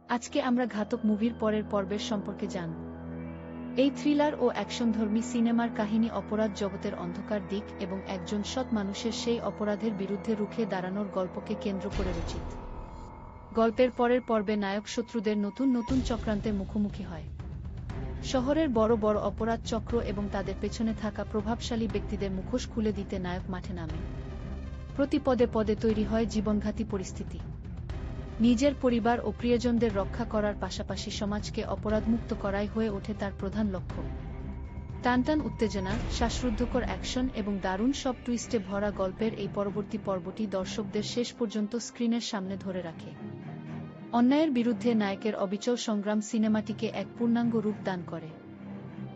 আজকে আমরা ঘাতক মুভির পরের পর্বের সম্পর্কে জানব। এই থ্রিলার ও অ্যাকশনধর্মী সিনেমার কাহিনী অপরাধ জগতের অন্ধকার দিক এবং একজন সৎ মানুষের সেই অপরাধের বিরুদ্ধে রুখে দাঁড়ানোর গল্পকে কেন্দ্র করে রচিত। গল্পের পরের পর্বে নায়ক শত্রুদের নতুন নতুন চক্রান্তের মুখোমুখি হয়। শহরের বড় বড় অপরাধ চক্র এবং তাদের পেছনে থাকা প্রভাবশালী ব্যক্তিদের মুখোশ খুলে দিতে নায়ক মাঠে নামে। প্রতি পদে পদে তৈরি হয় জীবনঘাতী পরিস্থিতি। নিজের পরিবার ও প্রিয়জনদের রক্ষা করার পাশাপাশি সমাজকে অপরাধমুক্ত করাই হয়ে ওঠে তার প্রধান লক্ষ্য। টানটান উত্তেজনা, শ্বাসরুদ্ধকর অ্যাকশন এবং দারুণ সব টুইস্টে ভরা গল্পের এই পরবর্তী পর্বটি দর্শকদের শেষ পর্যন্ত স্ক্রিনের সামনে ধরে রাখে। অন্যায়ের বিরুদ্ধে নায়কের অবিচল সংগ্রাম সিনেমাটিকে এক পূর্ণাঙ্গ রূপ দান করে।